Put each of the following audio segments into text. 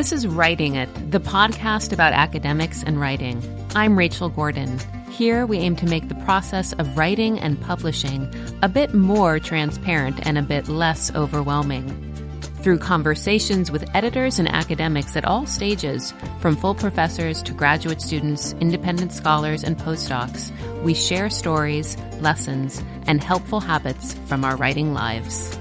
This is Writing It, the podcast about academics and writing. I'm Rachel Gordon. Here we aim to make the process of writing and publishing a bit more transparent and a bit less overwhelming. Through conversations with editors and academics at all stages, from full professors to graduate students, independent scholars, and postdocs, we share stories, lessons, and helpful habits from our writing lives.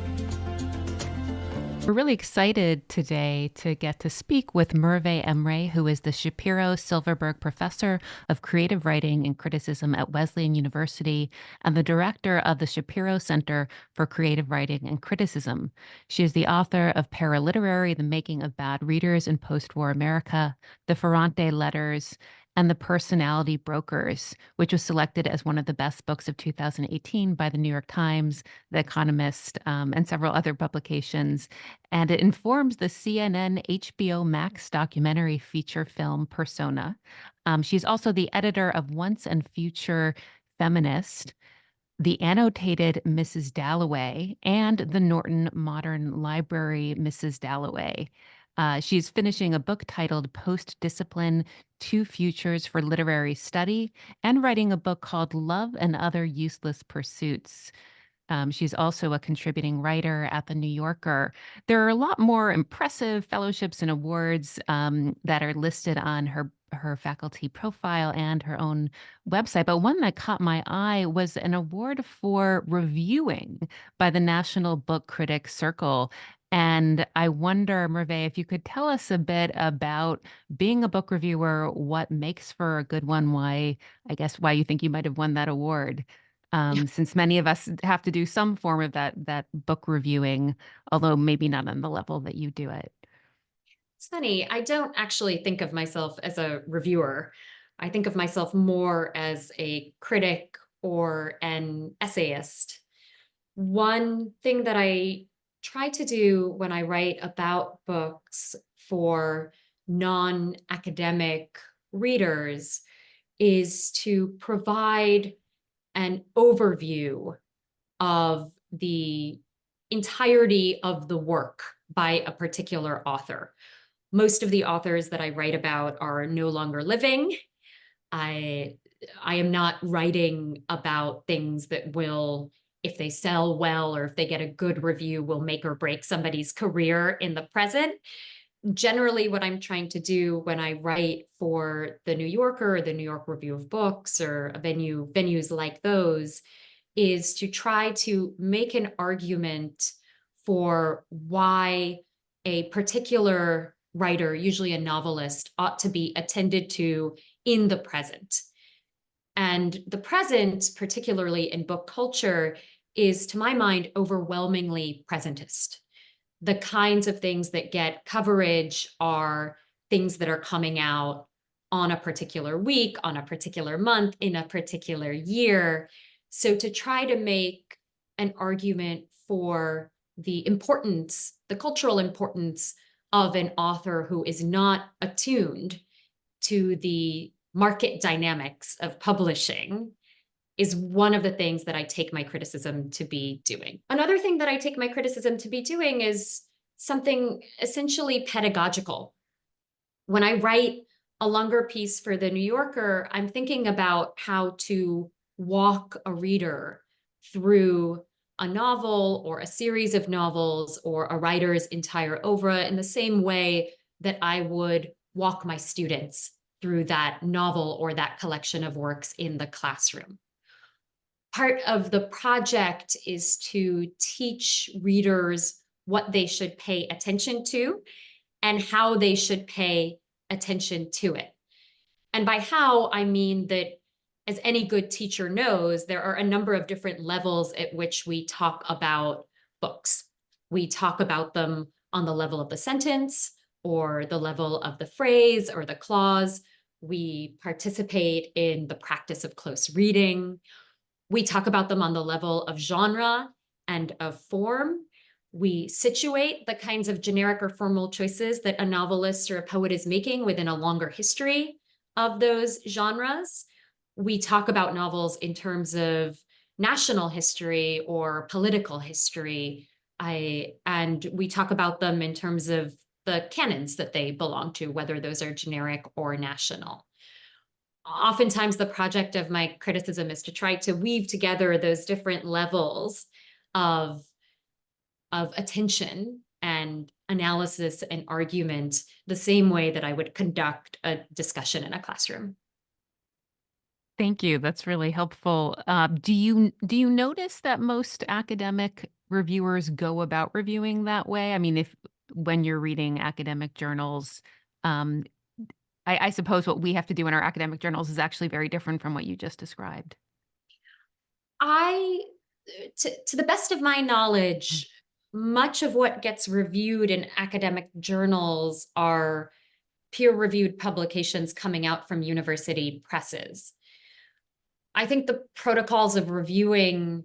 We're really excited today to get to speak with Merve Emre, who is the Shapiro-Silverberg Professor of Creative Writing and Criticism at Wesleyan University and the Director of the Shapiro Center for Creative Writing and Criticism. She is the author of Paraliterary: The Making of Bad Readers in Post-War America, The Ferrante Letters, and The Personality Brokers, which was selected as one of the best books of 2018 by the New York Times, The Economist, and several other publications. And it informs the CNN HBO Max documentary feature film Persona. She's also the editor of Once and Future Feminist, the annotated Mrs. Dalloway, and the Norton Modern Library Mrs. Dalloway. She's finishing a book titled Post-Discipline: Two Futures for Literary Study, and writing a book called Love and Other Useless Pursuits. She's also a contributing writer at The New Yorker. There are a lot more impressive fellowships and awards that are listed on her faculty profile and her own website. But one that caught my eye was an award for reviewing by the National Book Critics Circle. And I wonder, Merve, if you could tell us a bit about being a book reviewer, what makes for a good one, why you think you might have won that award. Since many of us have to do some form of that book reviewing, although maybe not on the level that you do it. It's funny, I don't actually think of myself as a reviewer. I think of myself more as a critic or an essayist. One thing that I try to do when I write about books for non-academic readers is to provide an overview of the entirety of the work by a particular author. Most of the authors that I write about are no longer living. I am not writing about things that will, if they sell well or if they get a good review, will make or break somebody's career in the present. Generally, what I'm trying to do when I write for the New Yorker or the New York Review of Books or venues like those is to try to make an argument for why a particular writer, usually a novelist, ought to be attended to in the present. And the present, particularly in book culture, is, to my mind, overwhelmingly presentist. The kinds of things that get coverage are things that are coming out on a particular week, on a particular month, in a particular year. So to try to make an argument for the importance, the cultural importance of an author who is not attuned to the market dynamics of publishing is one of the things that I take my criticism to be doing. Another thing that I take my criticism to be doing is something essentially pedagogical. When I write a longer piece for The New Yorker, I'm thinking about how to walk a reader through a novel or a series of novels or a writer's entire oeuvre in the same way that I would walk my students through that novel or that collection of works in the classroom. Part of the project is to teach readers what they should pay attention to and how they should pay attention to it. And by how, I mean that, as any good teacher knows, there are a number of different levels at which we talk about books. We talk about them on the level of the sentence or the level of the phrase or the clause. We participate in the practice of close reading. We talk about them on the level of genre and of form. We situate the kinds of generic or formal choices that a novelist or a poet is making within a longer history of those genres. We talk about novels in terms of national history or political history. And we talk about them in terms of the canons that they belong to, whether those are generic or national. Oftentimes, the project of my criticism is to try to weave together those different levels of, of attention and analysis and argument the same way that I would conduct a discussion in a classroom. Thank you. That's really helpful. Do you notice that most academic reviewers go about reviewing that way? I mean, if when you're reading academic journals, um, I suppose what we have to do in our academic journals is actually very different from what you just described. I, to the best of my knowledge, much of what gets reviewed in academic journals are peer-reviewed publications coming out from university presses. I think the protocols of reviewing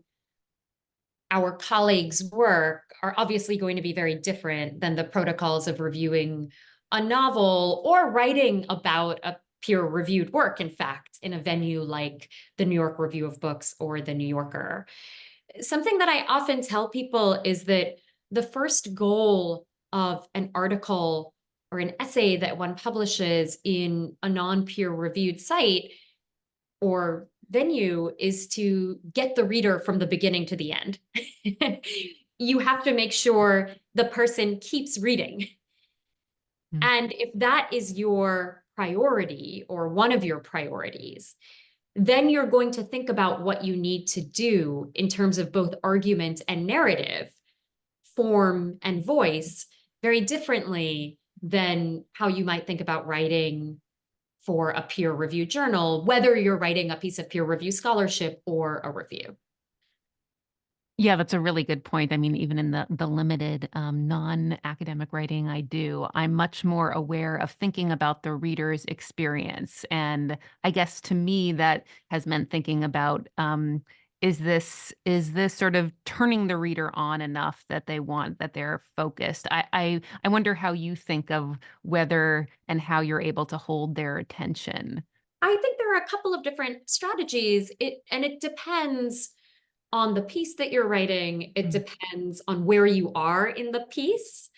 our colleagues' work are obviously going to be very different than the protocols of reviewing a novel or writing about a peer-reviewed work, in fact, in a venue like the New York Review of Books or the New Yorker. Something that I often tell people is that the first goal of an article or an essay that one publishes in a non-peer reviewed site or venue is to get the reader from the beginning to the end. You have to make sure the person keeps reading. Mm. And if that is your priority or one of your priorities, then you're going to think about what you need to do in terms of both argument and narrative, form and voice, very differently than how you might think about writing for a peer-reviewed journal, whether you're writing a piece of peer-reviewed scholarship or a review. Yeah, that's a really good point. I mean, even in the limited non-academic writing I do, I'm much more aware of thinking about the reader's experience. And I guess to me, that has meant thinking about is this sort of turning the reader on enough that they want that they're focused. I wonder how you think of whether and how you're able to hold their attention. I think there are a couple of different strategies. It depends on the piece that you're writing. It Mm. depends on where you are in the piece.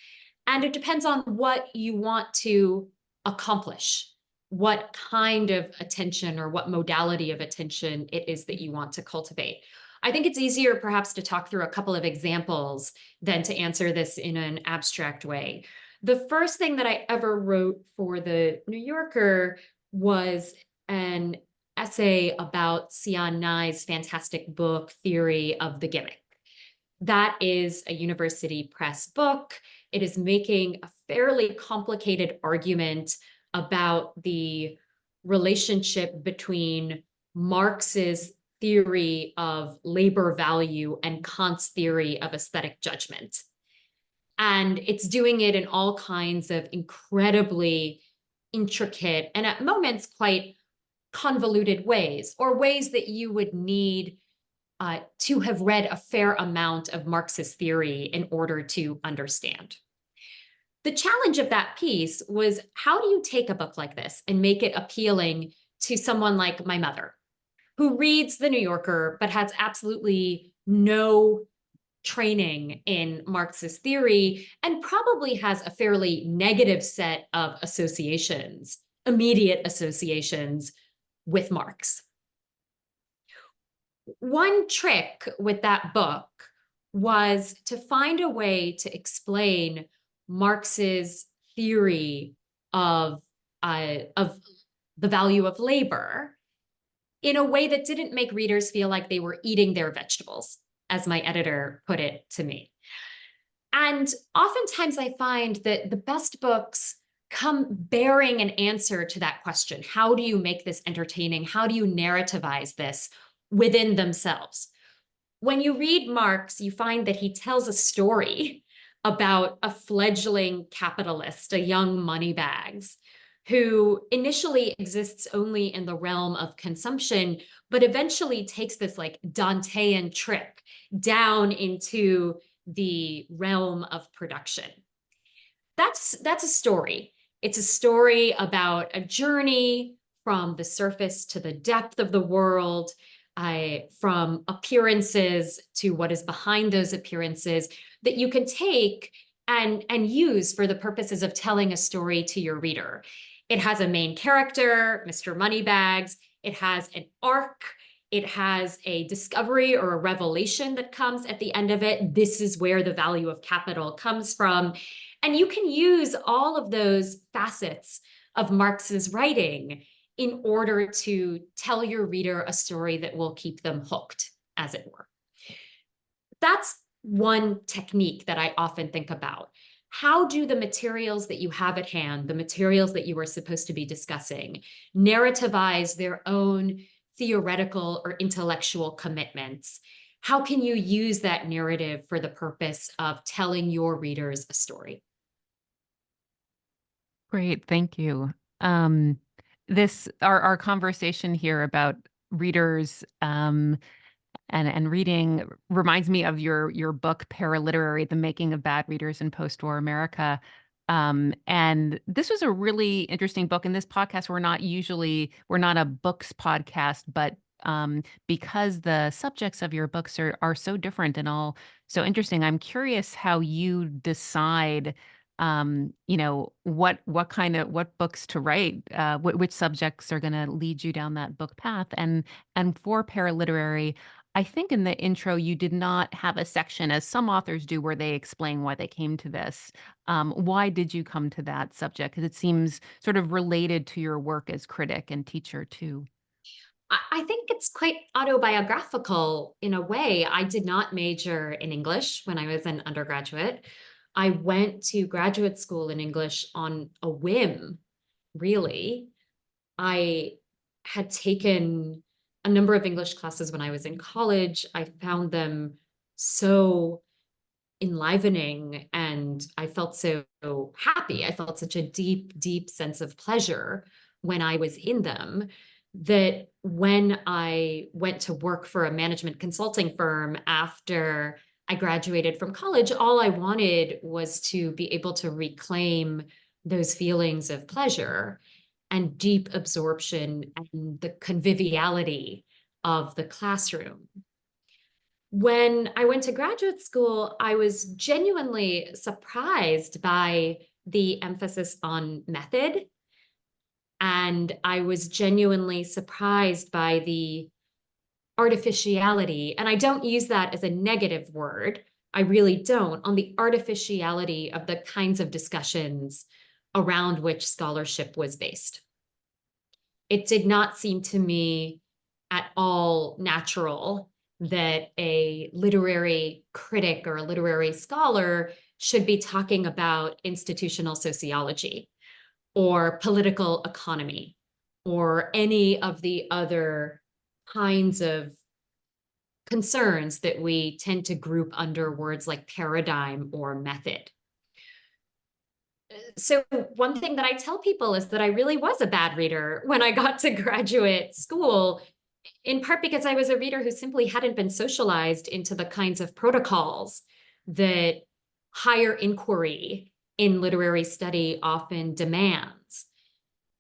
And it depends on what you want to accomplish, what kind of attention or what modality of attention it is that you want to cultivate. I think it's easier perhaps to talk through a couple of examples than to answer this in an abstract way. The first thing that I ever wrote for the New Yorker was an essay about Sian Nai's fantastic book, Theory of the Gimmick. That is a university press book. It is making a fairly complicated argument about the relationship between Marx's theory of labor value and Kant's theory of aesthetic judgment. And it's doing it in all kinds of incredibly intricate and at moments quite convoluted ways, or ways that you would need to have read a fair amount of Marxist theory in order to understand. The challenge of that piece was, how do you take a book like this and make it appealing to someone like my mother, who reads The New Yorker but has absolutely no training in Marxist theory and probably has a fairly negative set of associations, immediate associations with Marx. One trick with that book was to find a way to explain Marx's theory of the value of labor in a way that didn't make readers feel like they were eating their vegetables, as my editor put it to me. And oftentimes I find that the best books come bearing an answer to that question. How do you make this entertaining? How do you narrativize this within themselves? When you read Marx, you find that he tells a story about a fledgling capitalist, a young moneybags, who initially exists only in the realm of consumption, but eventually takes this like Dantean trip down into the realm of production. That's a story. It's a story about a journey from the surface to the depth of the world, from appearances to what is behind those appearances, that you can take and use for the purposes of telling a story to your reader. It has a main character, Mr. Moneybags. It has an arc. It has a discovery or a revelation that comes at the end of it. This is where the value of capital comes from. And you can use all of those facets of Marx's writing in order to tell your reader a story that will keep them hooked, as it were. That's one technique that I often think about. How do the materials that you have at hand, the materials that you are supposed to be discussing, narrativize their own theoretical or intellectual commitments? How can you use that narrative for the purpose of telling your readers a story? Great, thank you. Our conversation here about readers and reading reminds me of your book Paraliterary: The Making of Bad Readers in Post-War America. And this was a really interesting book. In this podcast, we're not a books podcast, but because the subjects of your books are so different and all so interesting, I'm curious how you decide what books to write, which subjects are going to lead you down that book path. And for Paraliterary, I think in the intro, you did not have a section, as some authors do, where they explain why they came to this. Why did you come to that subject? Because it seems sort of related to your work as critic and teacher, too. I think it's quite autobiographical in a way. I did not major in English when I was an undergraduate. I went to graduate school in English on a whim, really. I had taken a number of English classes when I was in college. I found them so enlivening and I felt so happy. I felt such a deep, deep sense of pleasure when I was in them that when I went to work for a management consulting firm after I graduated from college, all I wanted was to be able to reclaim those feelings of pleasure and deep absorption and the conviviality of the classroom. When I went to graduate school, I was genuinely surprised by the emphasis on method. And I was genuinely surprised by the artificiality. And I don't use that as a negative word. I really don't, on the artificiality of the kinds of discussions around which scholarship was based. It did not seem to me at all natural that a literary critic or a literary scholar should be talking about institutional sociology or political economy or any of the other kinds of concerns that we tend to group under words like paradigm or method. So one thing that I tell people is that I really was a bad reader when I got to graduate school, in part because I was a reader who simply hadn't been socialized into the kinds of protocols that higher inquiry in literary study often demands.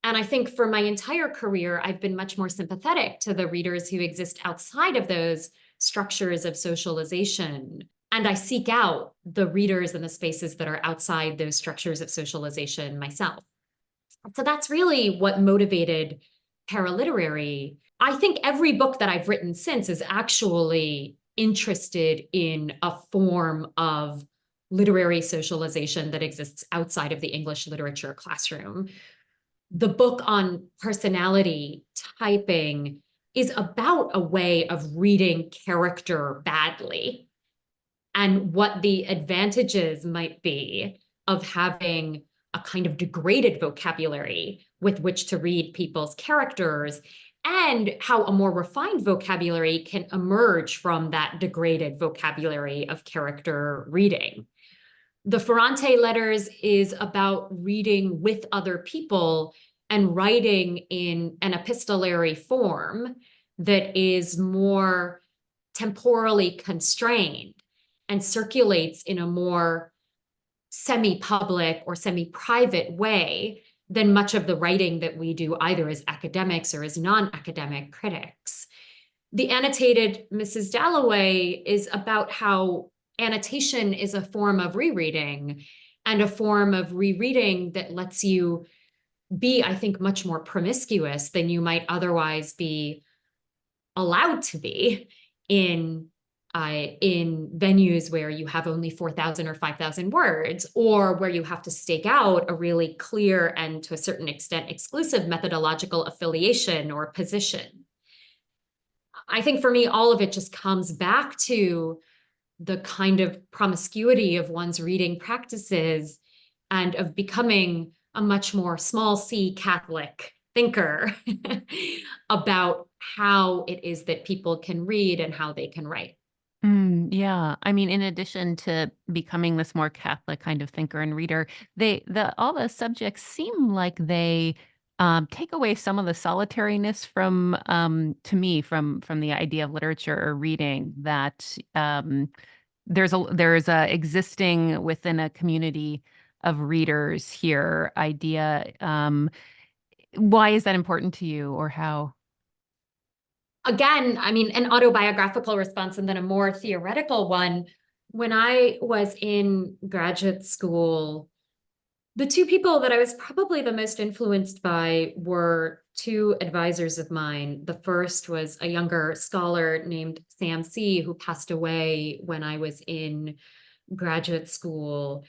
And I think for my entire career, I've been much more sympathetic to the readers who exist outside of those structures of socialization. And I seek out the readers and the spaces that are outside those structures of socialization myself. So that's really what motivated Paraliterary. I think every book that I've written since is actually interested in a form of literary socialization that exists outside of the English literature classroom. The book on personality typing is about a way of reading character badly and what the advantages might be of having a kind of degraded vocabulary with which to read people's characters, and how a more refined vocabulary can emerge from that degraded vocabulary of character reading. The Ferrante Letters is about reading with other people and writing in an epistolary form that is more temporally constrained and circulates in a more semi-public or semi-private way than much of the writing that we do either as academics or as non-academic critics. The annotated Mrs. Dalloway is about how annotation is a form of rereading, and a form of rereading that lets you be, I think, much more promiscuous than you might otherwise be allowed to be in venues where you have only 4,000 or 5,000 words, or where you have to stake out a really clear and, to a certain extent, exclusive methodological affiliation or position. I think for me, all of it just comes back to the kind of promiscuity of one's reading practices and of becoming a much more small c Catholic thinker about how it is that people can read and how they can write. Yeah. I mean, in addition to becoming this more Catholic kind of thinker and reader, all the subjects seem like they take away some of the solitariness from, to me, from the idea of literature or reading, that there's a existing within a community of readers here idea. Why is that important to you, or how? Again, I mean, an autobiographical response and then a more theoretical one. When I was in graduate school, the two people that I was probably the most influenced by were two advisors of mine. The first was a younger scholar named Sam C., who passed away when I was in graduate school.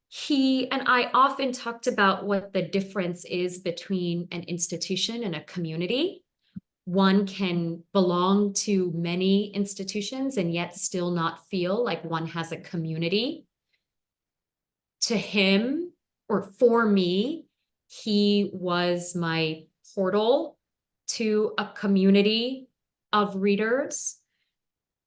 He and I often talked about what the difference is between an institution and a community. One can belong to many institutions and yet still not feel like one has a community. To him, or for me, he was my portal to a community of readers.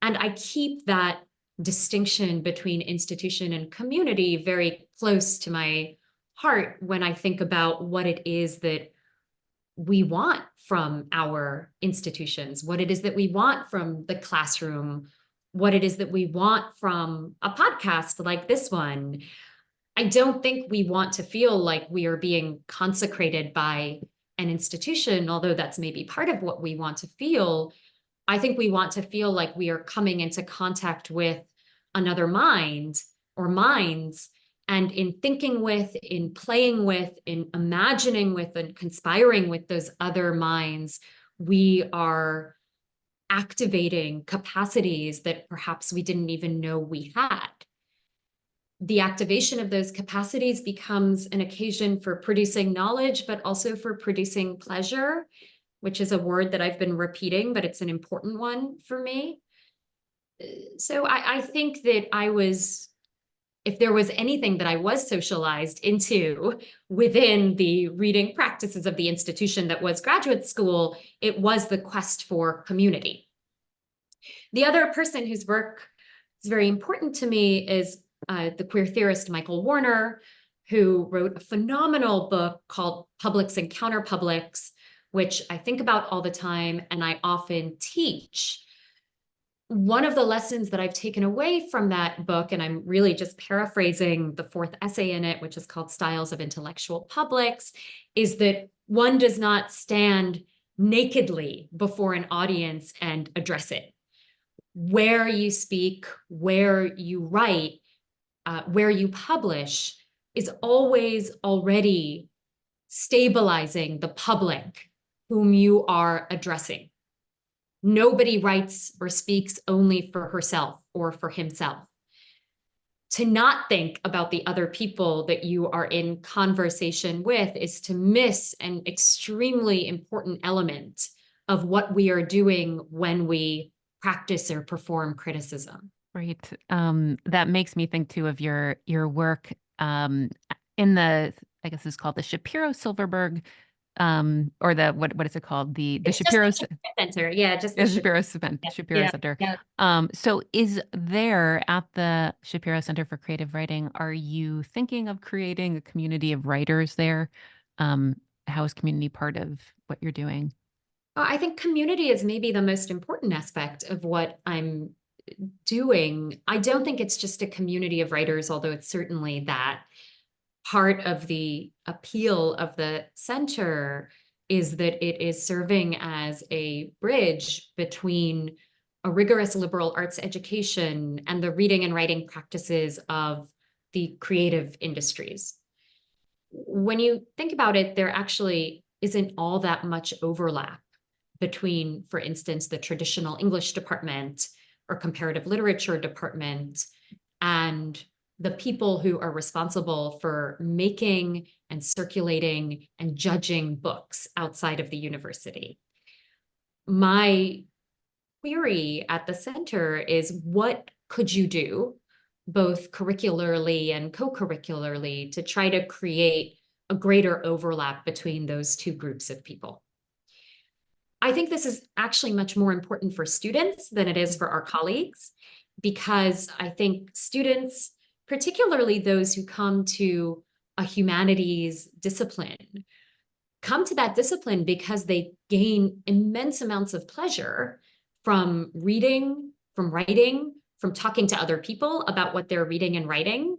And I keep that distinction between institution and community very close to my heart when I think about what it is that we want from our institutions, what it is that we want from the classroom, what it is that we want from a podcast like this one. I don't think we want to feel like we are being consecrated by an institution, although that's maybe part of what we want to feel. I think we want to feel like we are coming into contact with another mind or minds, and in thinking with, in playing with, in imagining with, and conspiring with those other minds, we are activating capacities that perhaps we didn't even know we had. The activation of those capacities becomes an occasion for producing knowledge, but also for producing pleasure, which is a word that I've been repeating, but it's an important one for me. So I think that if there was anything that I was socialized into within the reading practices of the institution that was graduate school, it was the quest for community. The other person whose work is very important to me is the queer theorist Michael Warner, who wrote a phenomenal book called Publics and Counterpublics, which I think about all the time and I often teach. One of the lessons that I've taken away from that book, and I'm really just paraphrasing the fourth essay in it, which is called Styles of Intellectual Publics, is that one does not stand nakedly before an audience and address it. Where you speak, where you write, where you publish is always already stabilizing the public whom you are addressing. Nobody writes or speaks only for herself or for himself. To not think about the other people that you are in conversation with is to miss an extremely important element of what we are doing when we practice or perform criticism. Right. That makes me think too of your work in the, I guess it's called the Shapiro-Silverberg, or the what is it called? The It's just Shapiro the Center. Yeah, just the Shapiro Yeah, Shapiro yeah, Center. yeah. So is there at the Shapiro Center for Creative Writing, are you thinking of creating a community of writers there? How is community part of what you're doing? I think community is maybe the most important aspect of what I'm doing. I don't think it's just a community of writers, although it's certainly that. Part of the appeal of the center is that it is serving as a bridge between a rigorous liberal arts education, and the reading and writing practices of the creative industries. When you think about it, there actually isn't all that much overlap between, for instance, the traditional English department or comparative literature department and the people who are responsible for making and circulating and judging books outside of the university. My query at the center is, what could you do, both curricularly and co-curricularly, to try to create a greater overlap between those two groups of people? I think this is actually much more important for students than it is for our colleagues, because I think students, particularly those who come to a humanities discipline, come to that discipline because they gain immense amounts of pleasure from reading, from writing, from talking to other people about what they're reading and writing.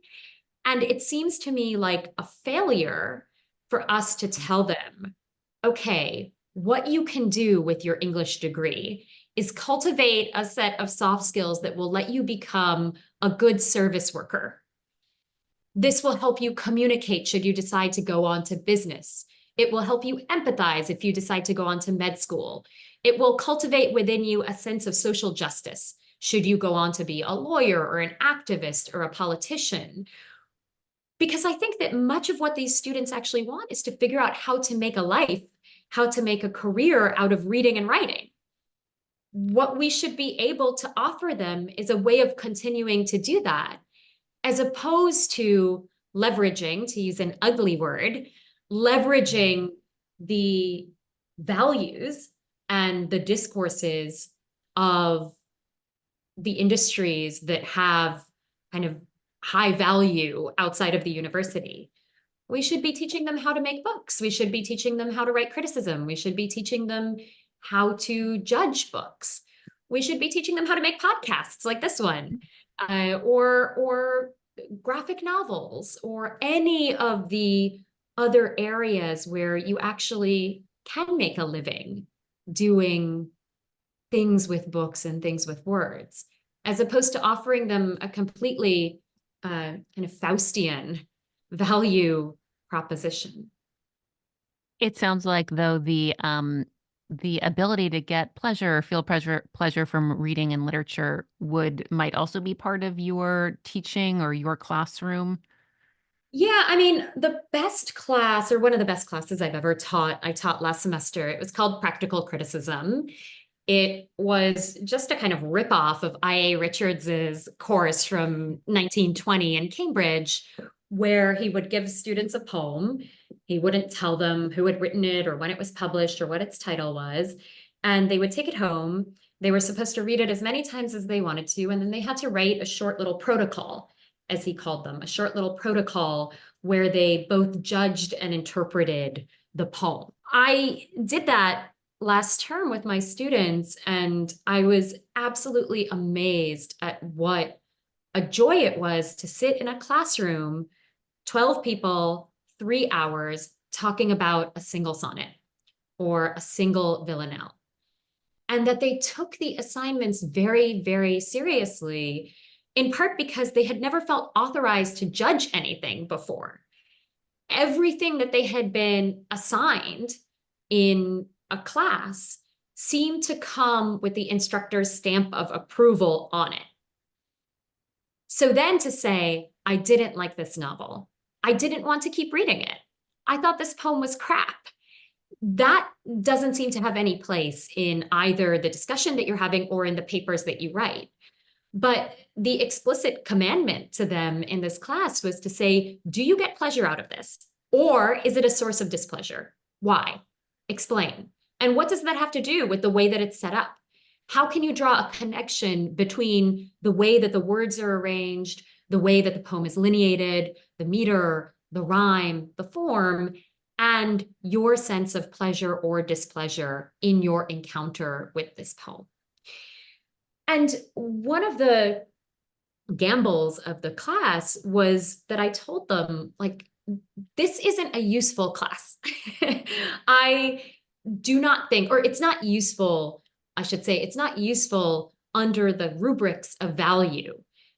And it seems to me like a failure for us to tell them, okay, what you can do with your English degree is cultivate a set of soft skills that will let you become a good service worker. This will help you communicate should you decide to go on to business. It will help you empathize if you decide to go on to med school. It will cultivate within you a sense of social justice should you go on to be a lawyer or an activist or a politician. Because I think that much of what these students actually want is to figure out how to make a life, how to make a career out of reading and writing. What we should be able to offer them is a way of continuing to do that, as opposed to leveraging, to use an ugly word, leveraging the values and the discourses of the industries that have kind of high value outside of the university. We should be teaching them how to make books. We should be teaching them how to write criticism. We should be teaching them how to judge books. We should be teaching them how to make podcasts like this one, or graphic novels, or any of the other areas where you actually can make a living doing things with books and things with words, as opposed to offering them a completely kind of Faustian value proposition. It sounds like, though, the ability to get pleasure or feel pleasure from reading and literature might also be part of your teaching or your classroom. Yeah, I mean, the best class, or one of the best classes I've ever taught, I taught last semester. It was called Practical Criticism. It was just a kind of ripoff of I.A. Richards's course from 1920 in Cambridge, where he would give students a poem. He wouldn't tell them who had written it or when it was published or what its title was. And they would take it home. They were supposed to read it as many times as they wanted to. And then they had to write a short little protocol, as he called them, a short little protocol where they both judged and interpreted the poem. I did that last term with my students, and I was absolutely amazed at what a joy it was to sit in a classroom, 12 people, 3 hours, talking about a single sonnet or a single villanelle. And that they took the assignments very, very seriously, in part because they had never felt authorized to judge anything before. Everything that they had been assigned in a class seemed to come with the instructor's stamp of approval on it. So then to say, I didn't like this novel, I didn't want to keep reading it, I thought this poem was crap, that doesn't seem to have any place in either the discussion that you're having or in the papers that you write. But the explicit commandment to them in this class was to say, do you get pleasure out of this? Or is it a source of displeasure? Why? Explain. And what does that have to do with the way that it's set up? How can you draw a connection between the way that the words are arranged, the way that the poem is lineated, the meter, the rhyme, the form, and your sense of pleasure or displeasure in your encounter with this poem? And one of the gambles of the class was that I told them, like, this isn't a useful class. I do not think, or it's not useful, I should say, it's not useful under the rubrics of value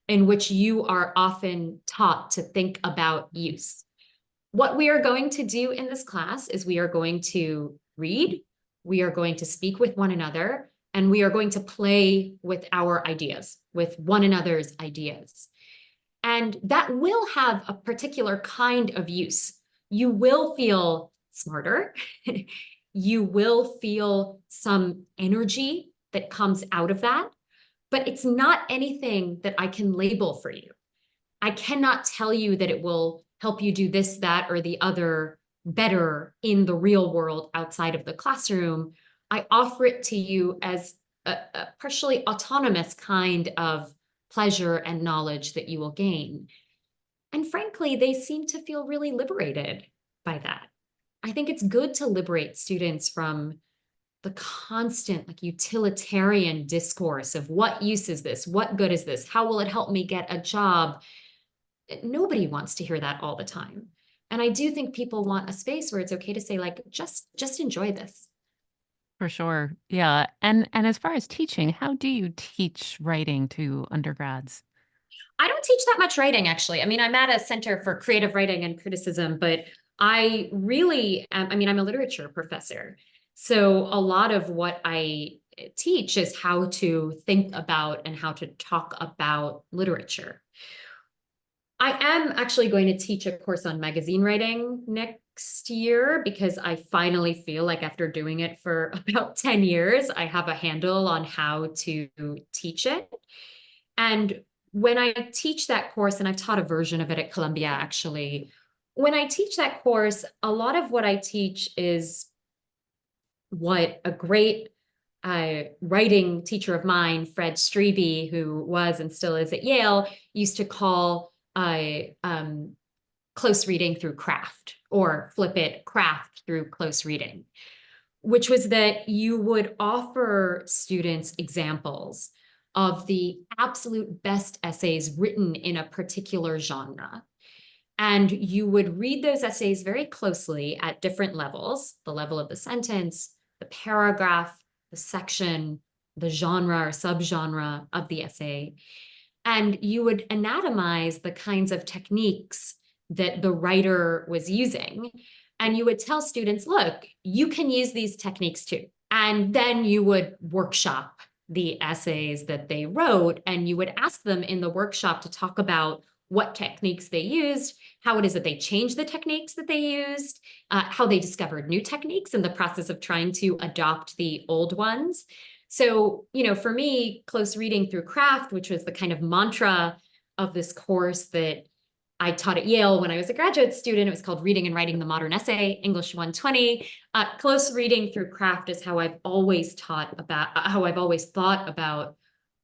in which you are often taught to think about use. What we are going to do in this class is we are going to read, we are going to speak with one another, and we are going to play with our ideas, with one another's ideas. And that will have a particular kind of use. You will feel smarter. You will feel some energy that comes out of that, but it's not anything that I can label for you. I cannot tell you that it will help you do this, that, or the other better in the real world outside of the classroom. I offer it to you as a partially autonomous kind of pleasure and knowledge that you will gain. And frankly, they seem to feel really liberated by that. I think it's good to liberate students from the constant like utilitarian discourse of what use is this? What good is this? How will it help me get a job? Nobody wants to hear that all the time. And I do think people want a space where it's okay to say like, just enjoy this. For sure. Yeah. And as far as teaching, how do you teach writing to undergrads? I don't teach that much writing, actually. I mean, I'm at a center for creative writing and criticism, but I really am, I mean, I'm a literature professor. So a lot of what I teach is how to think about and how to talk about literature. I am actually going to teach a course on magazine writing next year because I finally feel like after doing it for about 10 years, I have a handle on how to teach it. And when I teach that course, and I've taught a version of it at Columbia, actually, when I teach that course, a lot of what I teach is what a great writing teacher of mine, Fred Strebe, who was and still is at Yale, used to call close reading through craft, or flip it, craft through close reading, which was that you would offer students examples of the absolute best essays written in a particular genre. And you would read those essays very closely at different levels, the level of the sentence, the paragraph, the section, the genre or subgenre of the essay. And you would anatomize the kinds of techniques that the writer was using. And you would tell students, look, you can use these techniques too. And then you would workshop the essays that they wrote, and you would ask them in the workshop to talk about what techniques they used, how it is that they changed the techniques that they used, how they discovered new techniques in the process of trying to adopt the old ones. So, you know, for me, close reading through craft, which was the kind of mantra of this course that I taught at Yale when I was a graduate student. It was called Reading and Writing the Modern Essay, English 120. Close reading through craft is how I've always taught about, how I've always thought about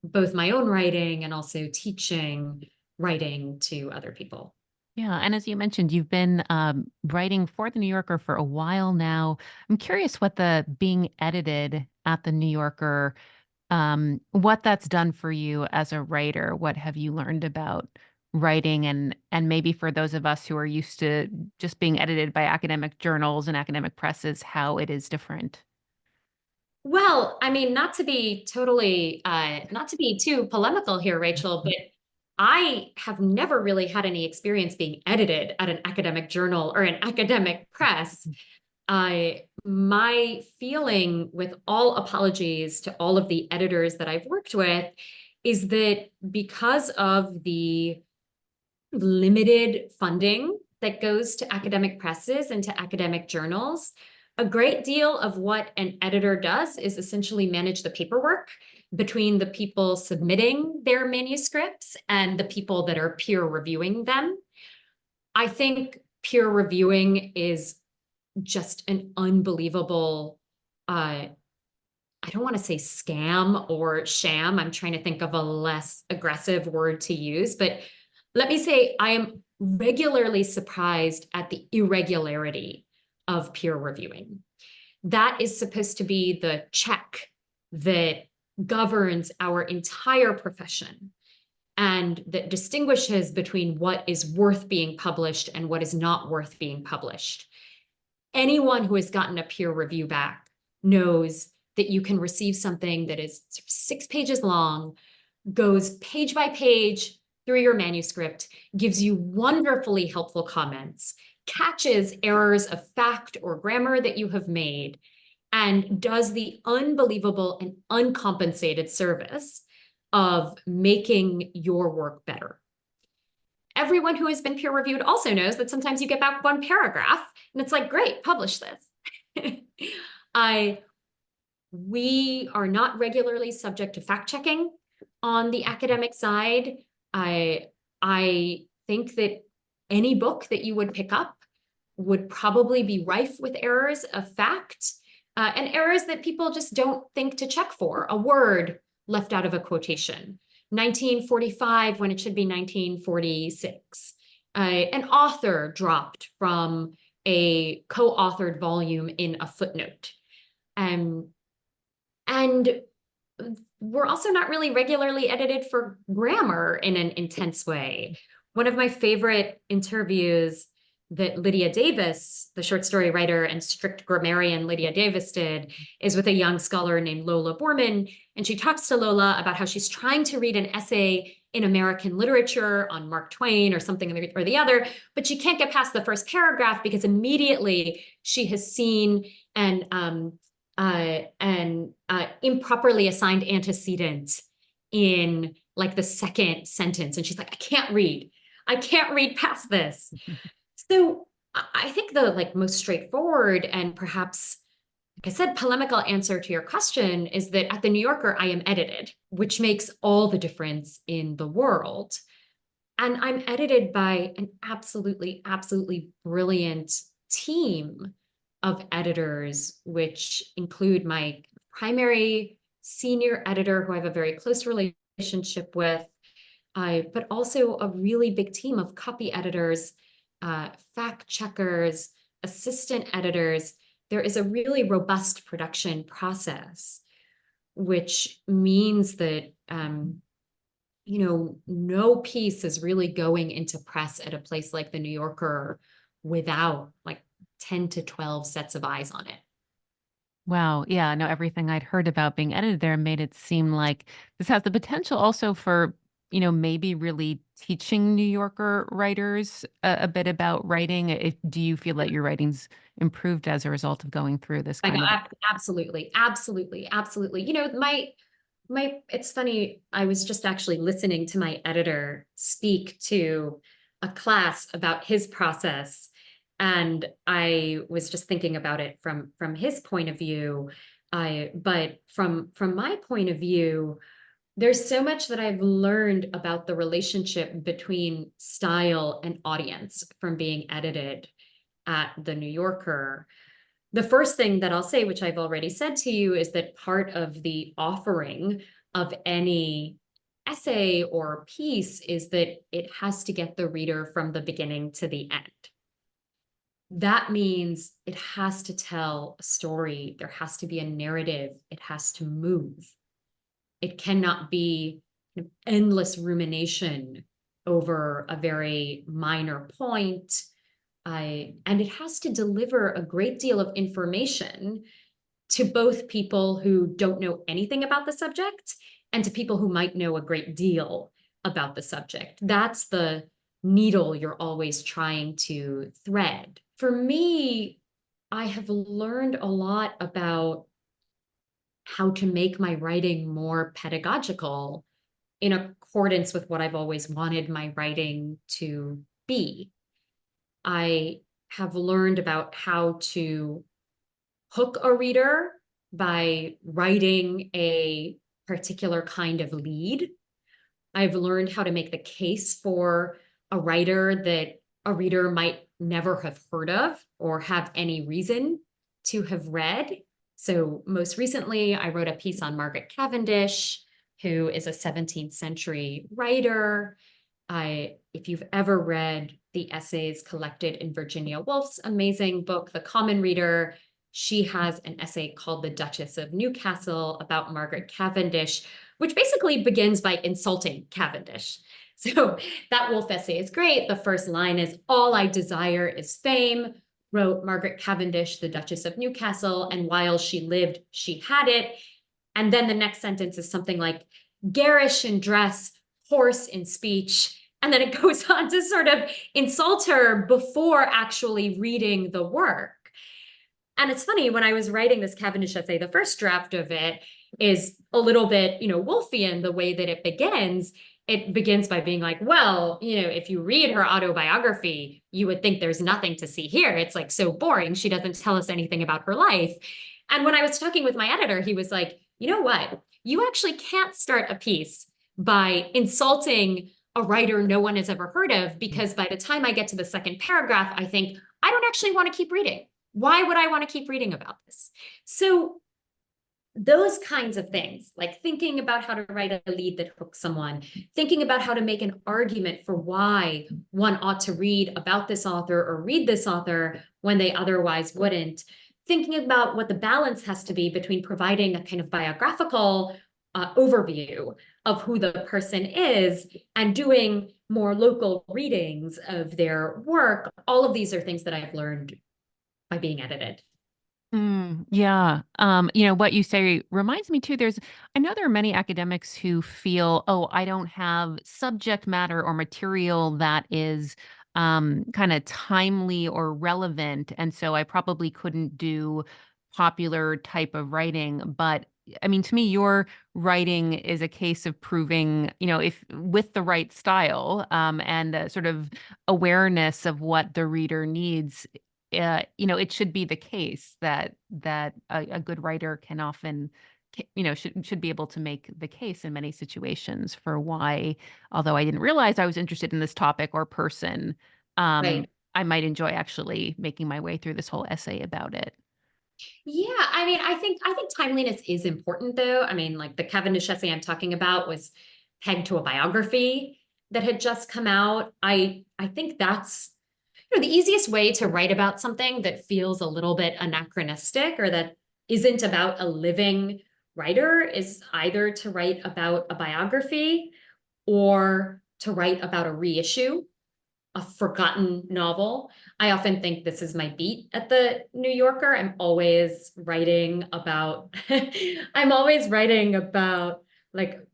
both my own writing and also teaching writing to other people. Yeah. And as you mentioned, you've been writing for the New Yorker for a while now. I'm curious what the being edited at the New Yorker, what that's done for you as a writer. What have you learned about writing, and maybe for those of us who are used to just being edited by academic journals and academic presses, how it is different? Well, I mean, not to be totally, not to be too polemical here, Rachel, but I have never really had any experience being edited at an academic journal or an academic press. My feeling, with all apologies to all of the editors that I've worked with, is that because of the limited funding that goes to academic presses and to academic journals, a great deal of what an editor does is essentially manage the paperwork between the people submitting their manuscripts and the people that are peer reviewing them. I think peer reviewing is just an unbelievable, I don't want to say scam or sham. I'm trying to think of a less aggressive word to use, but let me say I am regularly surprised at the irregularity of peer reviewing. That is supposed to be the check that governs our entire profession and that distinguishes between what is worth being published and what is not worth being published. Anyone who has gotten a peer review back knows that you can receive something that is 6 pages long, goes page by page through your manuscript, gives you wonderfully helpful comments, catches errors of fact or grammar that you have made, and does the unbelievable and uncompensated service of making your work better. Everyone who has been peer reviewed also knows that sometimes you get back one paragraph and it's like, great, publish this. We are not regularly subject to fact checking on the academic side. I think that any book that you would pick up would probably be rife with errors of fact, and errors that people just don't think to check for. A word left out of a quotation, 1945 when it should be 1946. An author dropped from a co-authored volume in a footnote. And we're also not really regularly edited for grammar in an intense way. One of my favorite interviews that Lydia Davis, the short story writer and strict grammarian Lydia Davis, did is with a young scholar named Lola Borman. And she talks to Lola about how she's trying to read an essay in American literature on Mark Twain or something or the other, but she can't get past the first paragraph because immediately she has seen an improperly assigned antecedent in like the second sentence. And she's like, I can't read past this. So I think the most straightforward and perhaps, like I said, polemical answer to your question is that at the New Yorker, I am edited, which makes all the difference in the world. And I'm edited by an absolutely, absolutely brilliant team of editors, which include my primary senior editor, who I have a very close relationship with, but also a really big team of copy editors, fact checkers, assistant editors. There is a really robust production process, which means that, no piece is really going into press at a place like the New Yorker without like 10 to 12 sets of eyes on it. Wow. Yeah. No, everything I'd heard about being edited there made it seem like this has the potential also for, maybe really teaching New Yorker writers a bit about writing. Do you feel that your writing's improved as a result of going through this kind of? Absolutely. Absolutely. Absolutely. It's funny. I was just actually listening to my editor speak to a class about his process. And I was just thinking about it from his point of view. But from my point of view, there's so much that I've learned about the relationship between style and audience from being edited at the New Yorker. The first thing that I'll say, which I've already said to you, is that part of the offering of any essay or piece is that it has to get the reader from the beginning to the end. That means it has to tell a story. There has to be a narrative. It has to move. It cannot be an endless rumination over a very minor point. And it has to deliver a great deal of information to both people who don't know anything about the subject and to people who might know a great deal about the subject. That's the needle you're always trying to thread. For me, I have learned a lot about how to make my writing more pedagogical in accordance with what I've always wanted my writing to be. I have learned about how to hook a reader by writing a particular kind of lead. I've learned how to make the case for a writer that a reader might never have heard of or have any reason to have read. So most recently, I wrote a piece on Margaret Cavendish, who is a 17th century writer. If you've ever read the essays collected in Virginia Woolf's amazing book, The Common Reader, she has an essay called The Duchess of Newcastle about Margaret Cavendish, which basically begins by insulting Cavendish. So that Woolf essay is great. The first line is, "All I desire is fame. wrote Margaret Cavendish, the Duchess of Newcastle, and while she lived, she had it. And then the next sentence is something like garish in dress, hoarse in speech. And then it goes on to sort of insult her before actually reading the work. And it's funny, when I was writing this Cavendish essay, the first draft of it is a little bit, Woolfian, the way that it begins. It begins by being like, well, if you read her autobiography, you would think there's nothing to see here. It's like so boring. She doesn't tell us anything about her life. And when I was talking with my editor, he was like, you know what? You actually can't start a piece by insulting a writer no one has ever heard of, because by the time I get to the second paragraph, I think, I don't actually want to keep reading. Why would I want to keep reading about this? So those kinds of things, like thinking about how to write a lead that hooks someone, thinking about how to make an argument for why one ought to read about this author or read this author when they otherwise wouldn't, thinking about what the balance has to be between providing a kind of biographical overview of who the person is and doing more local readings of their work. All of these are things that I've learned by being edited. Yeah. What you say reminds me too, I know there are many academics who feel, oh, I don't have subject matter or material that is kind of timely or relevant. And so I probably couldn't do popular type of writing. But I mean, to me, your writing is a case of proving, if with the right style and sort of awareness of what the reader needs, it should be the case that a good writer can often, should be able to make the case in many situations for why, although I didn't realize I was interested in this topic or person, Right. I might enjoy actually making my way through this whole essay about it. Yeah, I mean, I think timeliness is important though. I mean, like the Cavendish essay I'm talking about was pegged to a biography that had just come out. I think that's the easiest way to write about something that feels a little bit anachronistic or that isn't about a living writer is either to write about a biography or to write about a reissue, a forgotten novel. I often think this is my beat at the New Yorker. I'm always writing about I'm always writing about like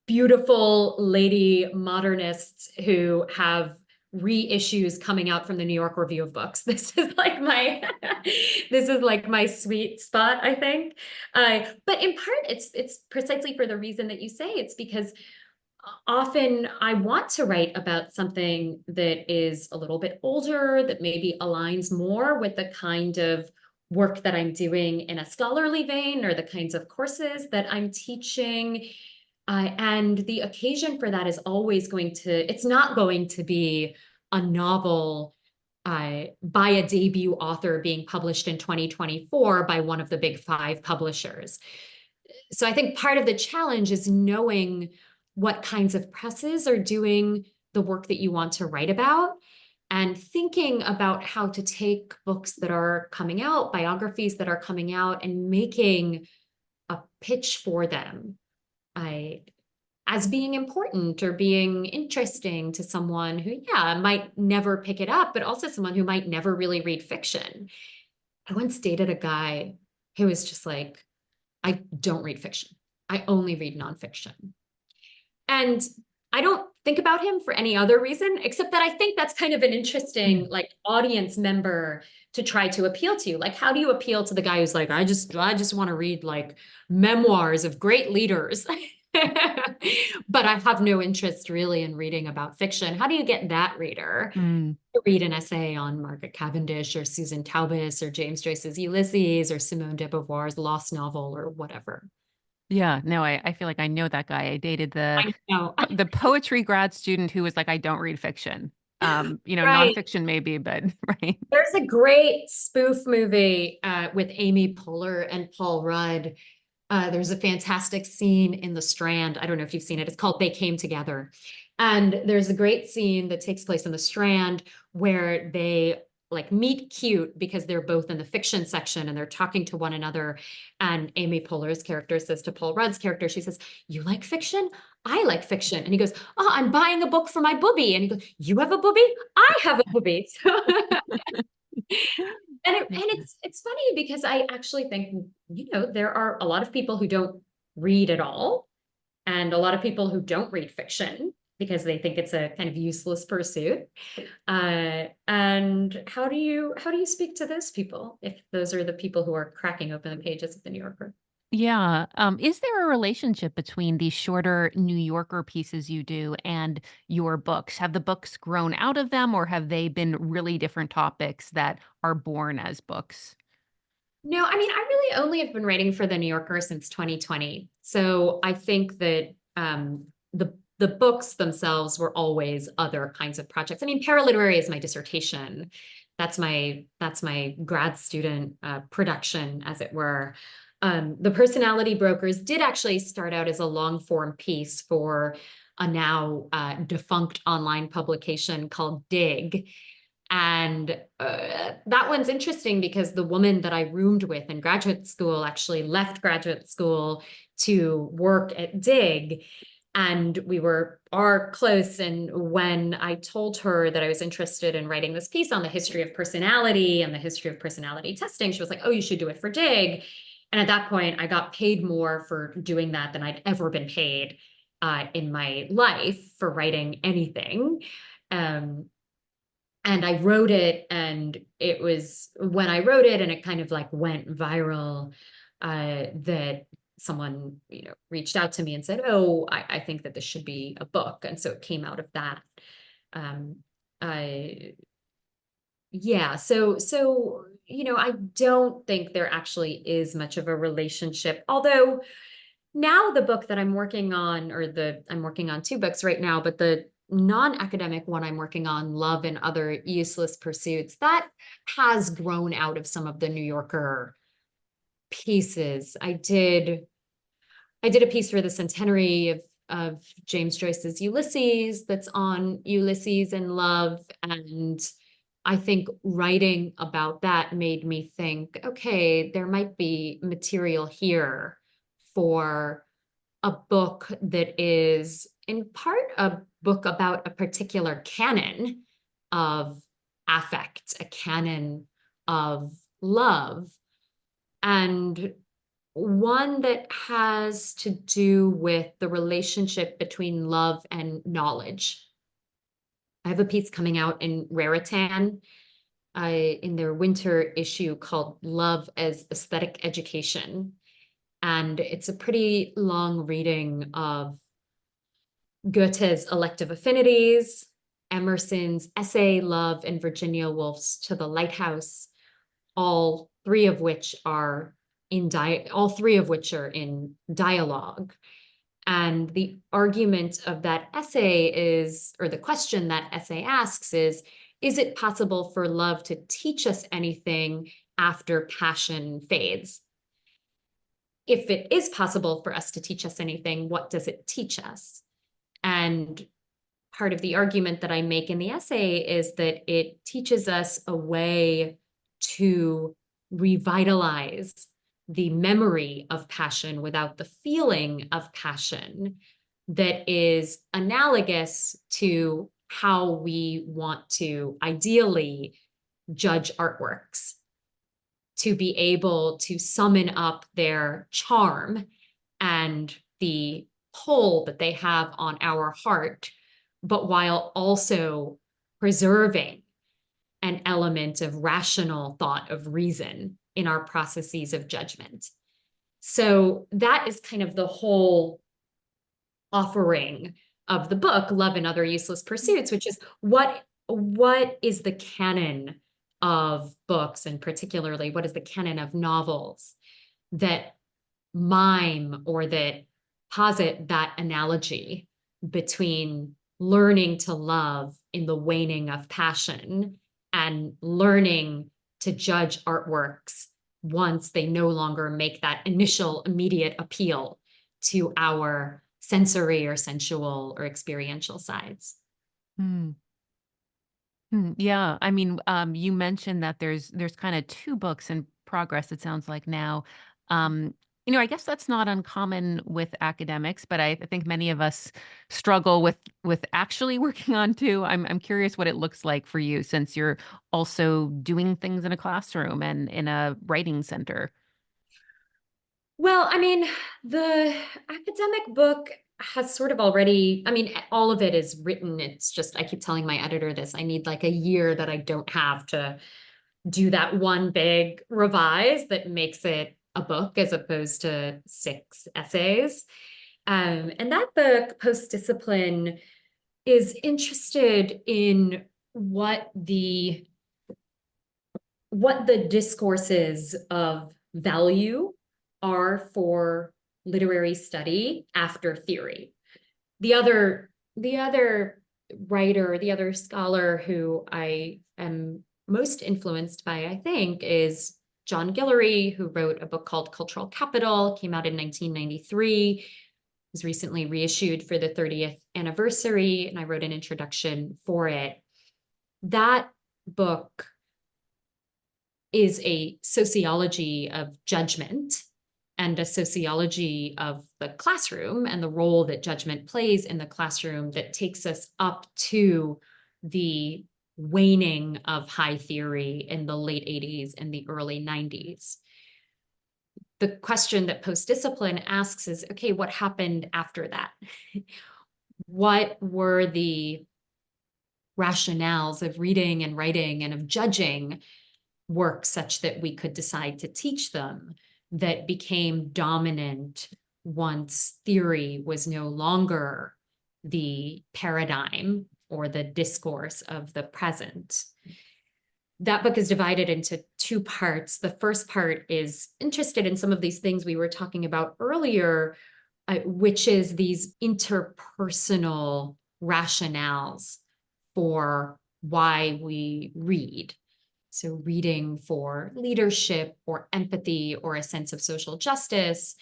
beautiful lady modernists who have reissues coming out from the New York Review of Books. This is like my this is like my sweet spot, I think. But in part, it's precisely for the reason that you say. It's because often I want to write about something that is a little bit older, that maybe aligns more with the kind of work that I'm doing in a scholarly vein or the kinds of courses that I'm teaching. And the occasion for that is always it's not going to be a novel by a debut author being published in 2024 by one of the big five publishers. So I think part of the challenge is knowing what kinds of presses are doing the work that you want to write about and thinking about how to take books that are coming out, biographies that are coming out, and making a pitch for them as being important or being interesting to someone who, yeah, might never pick it up, but also someone who might never really read fiction. I once dated a guy who was just like, I don't read fiction. I only read nonfiction. And I don't think about him for any other reason, except that I think that's kind of an interesting like audience member to try to appeal to. Like, how do you appeal to the guy who's like, I just want to read like memoirs of great leaders, but I have no interest really in reading about fiction. How do you get that reader Mm. to read an essay on Margaret Cavendish or Susan Taubes or James Joyce's Ulysses or Simone de Beauvoir's Lost Novel or whatever? Yeah, no, I feel like I know that guy. I dated I know. the poetry grad student who was like, I don't read fiction. Right. Nonfiction maybe, but right. There's a great spoof movie with Amy Poehler and Paul Rudd. There's a fantastic scene in The Strand. I don't know if you've seen it. It's called They Came Together. And there's a great scene that takes place in The Strand where they like meet cute because they're both in the fiction section and they're talking to one another. And Amy Poehler's character says to Paul Rudd's character, she says, "You like fiction? I like fiction." And he goes, "Oh, I'm buying a book for my booby." And he goes, "You have a booby? I have a booby." So And Yeah. it's funny because I actually think, there are a lot of people who don't read at all, and a lot of people who don't read fiction because they think it's a kind of useless pursuit. And how do you speak to those people if those are the people who are cracking open the pages of the New Yorker? Yeah. Is there a relationship between these shorter New Yorker pieces you do and your books? Have the books grown out of them, or have they been really different topics that are born as books? No, I mean, I really only have been writing for the New Yorker since 2020. So I think that the books themselves were always other kinds of projects. I mean, paraliterary is my dissertation. That's my grad student production, as it were. The Personality Brokers did actually start out as a long form piece for a now defunct online publication called Dig. And that one's interesting because the woman that I roomed with in graduate school actually left graduate school to work at Dig. And we are close. And when I told her that I was interested in writing this piece on the history of personality and the history of personality testing, she was like, "Oh, you should do it for Dig." And at that point, I got paid more for doing that than I'd ever been paid in my life for writing anything. Um, and I wrote it, and it was when I wrote it and it kind of like went viral, that someone, reached out to me and said, "Oh, I think that this should be a book." And so it came out of that. Um, I Yeah, so I don't think there actually is much of a relationship. Although now the book that I'm working on, I'm working on two books right now, but the non-academic one I'm working on, Love and Other Useless Pursuits, that has grown out of some of the New Yorker pieces. I did a piece for the centenary of James Joyce's Ulysses that's on Ulysses and love. And I think writing about that made me think, okay, there might be material here for a book that is in part a book about a particular canon of affect, a canon of love, and one that has to do with the relationship between love and knowledge. I have a piece coming out in Raritan in their winter issue called Love as Aesthetic Education. And it's a pretty long reading of Goethe's Elective Affinities, Emerson's Essay, Love, and Virginia Woolf's To the Lighthouse, all three of which are all three of which are in dialogue. And the argument of that essay is, or the question that essay asks is it possible for love to teach us anything after passion fades? If it is possible for us to teach us anything, what does it teach us? And part of the argument that I make in the essay is that it teaches us a way to revitalize the memory of passion without the feeling of passion, that is analogous to how we want to ideally judge artworks, to be able to summon up their charm and the pull that they have on our heart, but while also preserving an element of rational thought, of reason in our processes of judgment. So that is kind of the whole offering of the book, Love and Other Useless Pursuits, which is what is the canon of books, and particularly what is the canon of novels that mime or that posit that analogy between learning to love in the waning of passion and learning to judge artworks once they no longer make that initial immediate appeal to our sensory or sensual or experiential sides. Hmm. Hmm, yeah, I mean, you mentioned that there's kind of two books in progress, it sounds like now. I guess that's not uncommon with academics, but I think many of us struggle with actually working on too. I'm curious what it looks like for you since you're also doing things in a classroom and in a writing center. Well, I mean, the academic book has sort of already, I mean, all of it is written. It's just, I keep telling my editor this, I need like a year that I don't have to do that one big revise that makes it a book as opposed to 6 essays. And that book, Post Discipline, is interested in what the discourses of value are for literary study after theory. The other writer, the other scholar who I am most influenced by, I think, is John Guillory, who wrote a book called Cultural Capital, came out in 1993, was recently reissued for the 30th anniversary, and I wrote an introduction for it. That book is a sociology of judgment and a sociology of the classroom and the role that judgment plays in the classroom that takes us up to the waning of high theory in the late 80s and the early 90s. The question that post-discipline asks is, okay, what happened after that? What were the rationales of reading and writing and of judging work such that we could decide to teach them that became dominant once theory was no longer the paradigm or the discourse of the present? That book is divided into 2 parts. The first part is interested in some of these things we were talking about earlier, which is these interpersonal rationales for why we read. So reading for leadership or empathy or a sense of social justice.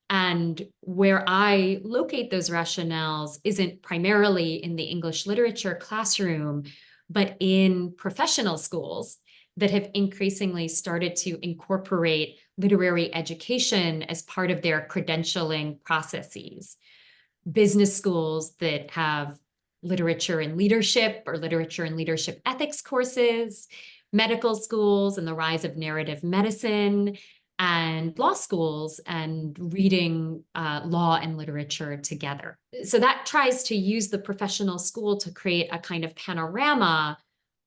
And where I locate those rationales isn't primarily in the English literature classroom, but in professional schools that have increasingly started to incorporate literary education as part of their credentialing processes. Business schools that have literature and leadership or literature and leadership ethics courses, medical schools and the rise of narrative medicine, and law schools and reading law and literature together. So that tries to use the professional school to create a kind of panorama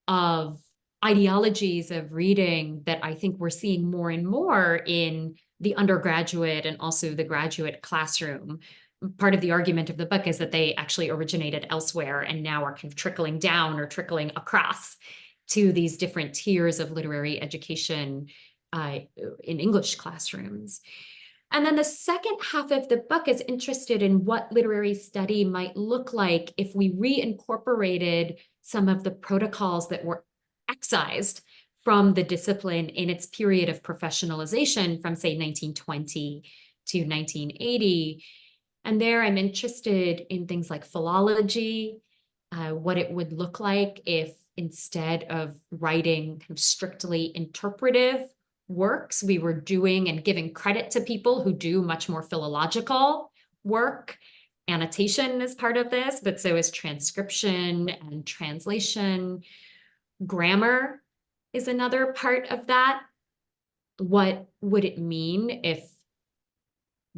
of ideologies of reading that I think we're seeing more and more in the undergraduate and also the graduate classroom. Part of the argument of the book is that they actually originated elsewhere and now are kind of trickling down or trickling across to these different tiers of literary education in English classrooms. And then the second half of the book is interested in what literary study might look like if we reincorporated some of the protocols that were excised from the discipline in its period of professionalization from, say, 1920 to 1980. And there I'm interested in things like philology, what it would look like if instead of writing kind of strictly interpretive works, we were doing and giving credit to people who do much more philological work. Annotation is part of this, but so is transcription and translation. Grammar is another part of that. What would it mean if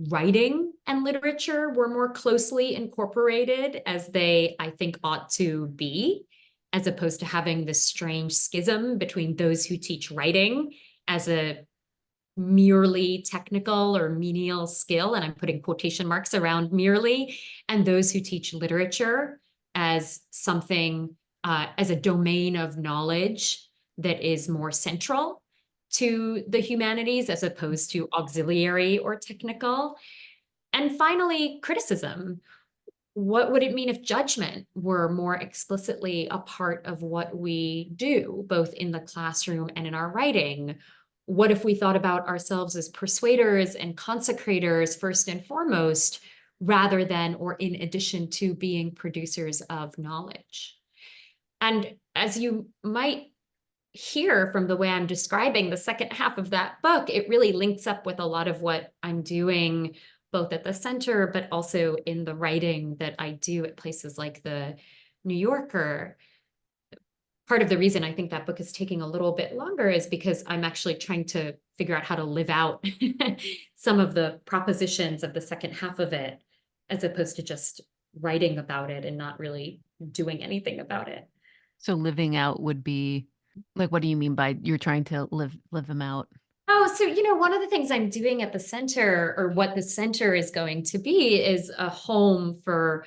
writing and literature were more closely incorporated as they, I think, ought to be, as opposed to having this strange schism between those who teach writing as a merely technical or menial skill, and I'm putting quotation marks around merely, and those who teach literature as something, as a domain of knowledge that is more central to the humanities as opposed to auxiliary or technical. And finally, criticism. What would it mean if judgment were more explicitly a part of what we do, both in the classroom and in our writing? What if we thought about ourselves as persuaders and consecrators first and foremost, rather than or in addition to being producers of knowledge? And as you might here, from the way I'm describing the second half of that book, it really links up with a lot of what I'm doing both at the center, but also in the writing that I do at places like the New Yorker. Part of the reason I think that book is taking a little bit longer is because I'm actually trying to figure out how to live out some of the propositions of the second half of it, as opposed to just writing about it and not really doing anything about it. So living out would be like, what do you mean by you're trying to live them out? Oh, so, one of the things I'm doing at the center, or what the center is going to be, is a home for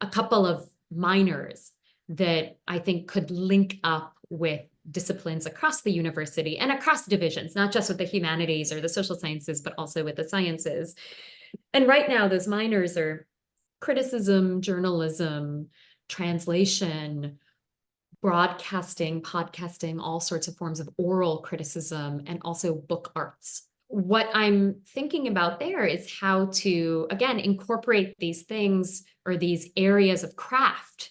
a couple of minors that I think could link up with disciplines across the university and across divisions, not just with the humanities or the social sciences, but also with the sciences. And right now, those minors are criticism, journalism, translation, broadcasting, podcasting, all sorts of forms of oral criticism, and also book arts. What I'm thinking about there is how to, again, incorporate these things or these areas of craft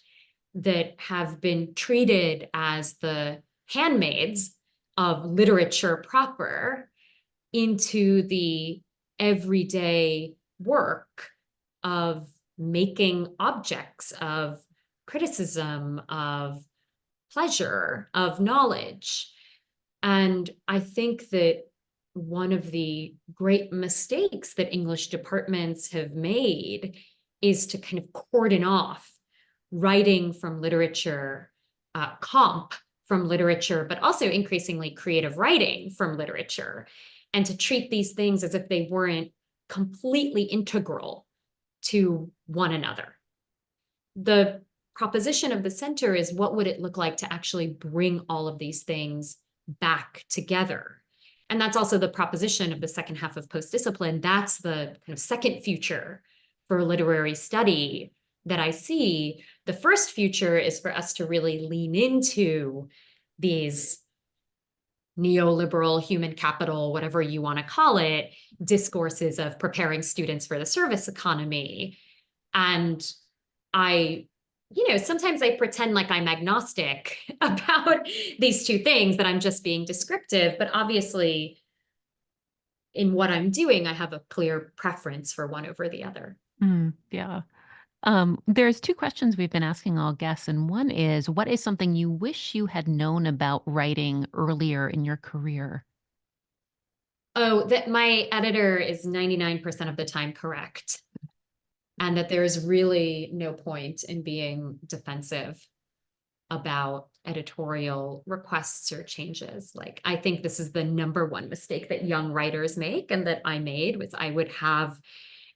that have been treated as the handmaids of literature proper into the everyday work of making objects of criticism, of pleasure, of knowledge. And I think that one of the great mistakes that English departments have made is to kind of cordon off writing from literature, comp from literature, but also increasingly creative writing from literature, and to treat these things as if they weren't completely integral to one another. The proposition of the center is, what would it look like to actually bring all of these things back together? And that's also the proposition of the second half of Post-Discipline. That's the kind of second future for literary study that I see. The first future is for us to really lean into these neoliberal, human capital, whatever you want to call it, discourses of preparing students for the service economy. And sometimes I pretend like I'm agnostic about these two things, that I'm just being descriptive, but obviously in what I'm doing, I have a clear preference for one over the other. Yeah. There's two questions we've been asking all guests, and one is, what is something you wish you had known about writing earlier in your career? Oh, that my editor is 99% of the time correct, and that there's really no point in being defensive about editorial requests or changes. Like, I think this is the number one mistake that young writers make, and that I made, was I would have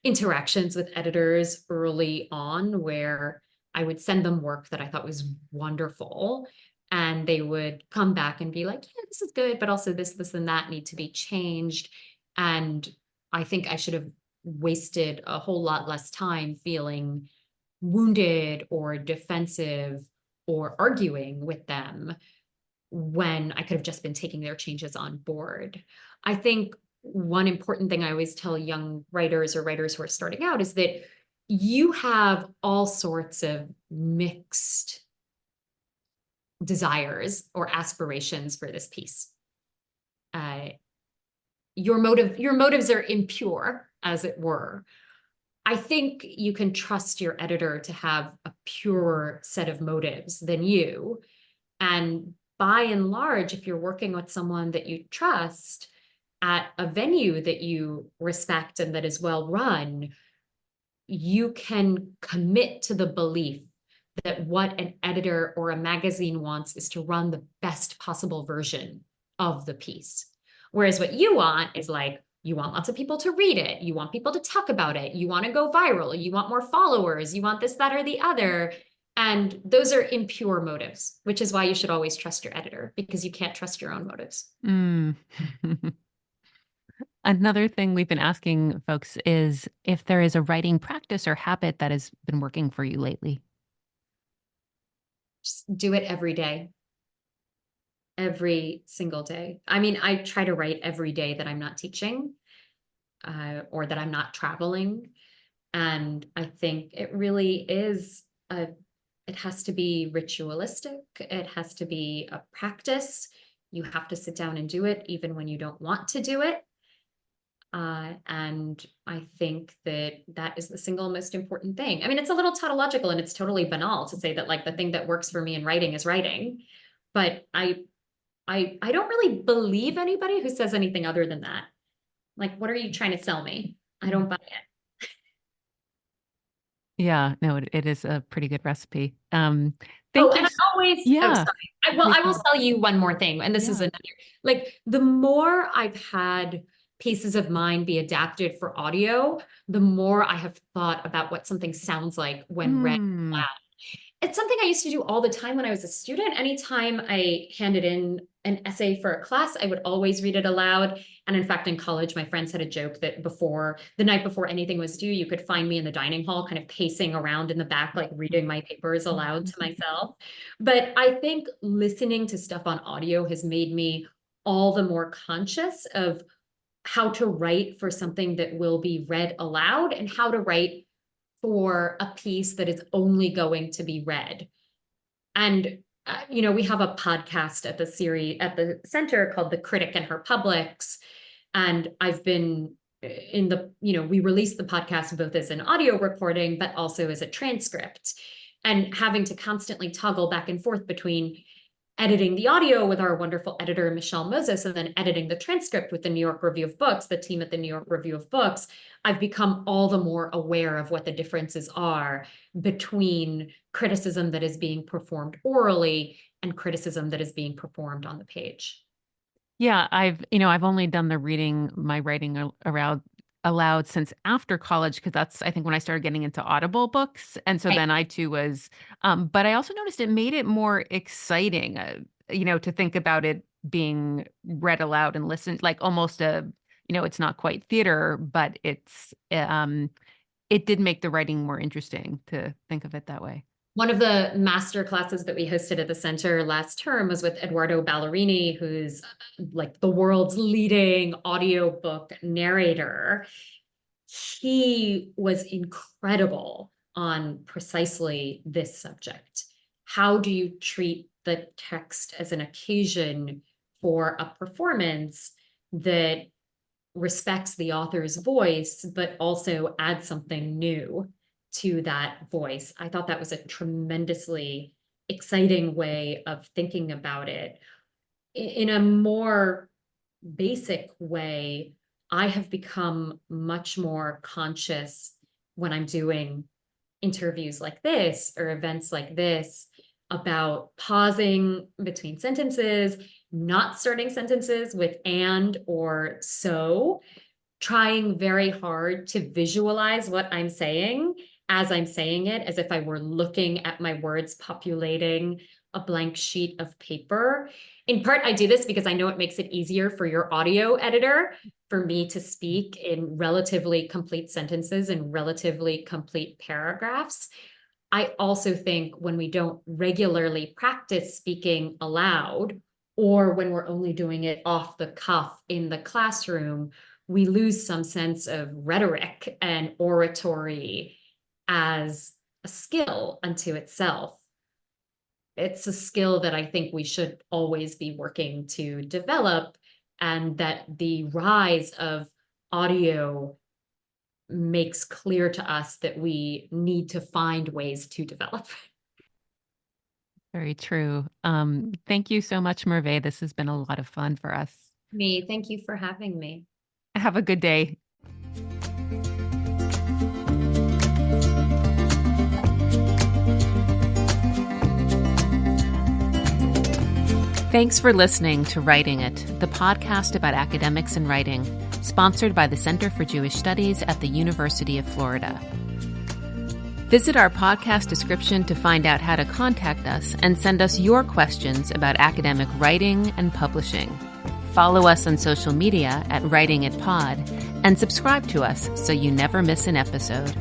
interactions with editors early on where I would send them work that I thought was wonderful, and they would come back and be like, yeah, this is good, but also this, and that need to be changed. And I think I should have wasted a whole lot less time feeling wounded or defensive or arguing with them, when I could have just been taking their changes on board. I think one important thing I always tell young writers or writers who are starting out is that you have all sorts of mixed desires or aspirations for this piece. Your motives are impure, as it were. I think you can trust your editor to have a purer set of motives than you. And by and large, if you're working with someone that you trust at a venue that you respect and that is well run, you can commit to the belief that what an editor or a magazine wants is to run the best possible version of the piece. Whereas what you want is, like, you want lots of people to read it. You want people to talk about it. You want to go viral. You want more followers. You want this, that, or the other. And those are impure motives, which is why you should always trust your editor, because you can't trust your own motives. Another thing we've been asking folks is if there is a writing practice or habit that has been working for you lately. Just do it every day. Every single day. I mean, I try to write every day that I'm not teaching, or that I'm not traveling. And I think it really is it has to be ritualistic. It has to be a practice. You have to sit down and do it, even when you don't want to do it. And I think that is the single most important thing. I mean, it's a little tautological and it's totally banal to say that like the thing that works for me in writing is writing, but I don't really believe anybody who says anything other than that. Like, what are you trying to sell me? I don't buy it. Yeah, no, it is a pretty good recipe. Oh, Thank you. and I always, oh, Yeah. sorry. I will tell you one more thing. And this is another, like the more I've had pieces of mine be adapted for audio, the more I have thought about what something sounds like when read aloud. It's something I used to do all the time when I was a student. Anytime I handed in an essay for a class, I would always read it aloud. And in fact, in college, my friends had a joke that the night before anything was due, you could find me in the dining hall, kind of pacing around in the back, like reading my papers aloud to myself. But I think listening to stuff on audio has made me all the more conscious of how to write for something that will be read aloud and how to write for a piece that is only going to be read. And, we have a podcast at the center called The Critic and Her Publics. And I've been we release the podcast both as an audio recording, but also as a transcript, and having to constantly toggle back and forth between editing the audio with our wonderful editor, Michelle Moses, and then editing the transcript with the New York Review of Books, the team at the New York Review of Books, I've become all the more aware of what the differences are between criticism that is being performed orally and criticism that is being performed on the page. Yeah, I've only done my writing aloud since after college, because that's, I think, when I started getting into Audible books. And so Right. then I too was, but I also noticed it made it more exciting, to think about it being read aloud and listened, like almost it's not quite theater, but it did make the writing more interesting to think of it that way. One of the master classes that we hosted at the center last term was with Eduardo Ballerini, who's like the world's leading audiobook narrator. He was incredible on precisely this subject. How do you treat the text as an occasion for a performance that respects the author's voice, but also adds something new to that voice? I thought that was a tremendously exciting way of thinking about it. In a more basic way, I have become much more conscious when I'm doing interviews like this or events like this about pausing between sentences, not starting sentences with and or so, trying very hard to visualize what I'm saying as I'm saying it, as if I were looking at my words populating a blank sheet of paper. In part, I do this because I know it makes it easier for your audio editor for me to speak in relatively complete sentences and relatively complete paragraphs. I also think when we don't regularly practice speaking aloud, or when we're only doing it off the cuff in the classroom, we lose some sense of rhetoric and oratory as a skill unto itself. It's a skill that I think we should always be working to develop, and that the rise of audio makes clear to us that we need to find ways to develop. Very true. Thank you so much, Merve. This has been a lot of fun for us. Thank you for having me. Have a good day. Thanks for listening to Writing It, the podcast about academics and writing, sponsored by the Center for Jewish Studies at the University of Florida. Visit our podcast description to find out how to contact us and send us your questions about academic writing and publishing. Follow us on social media at Writing It Pod and subscribe to us so you never miss an episode.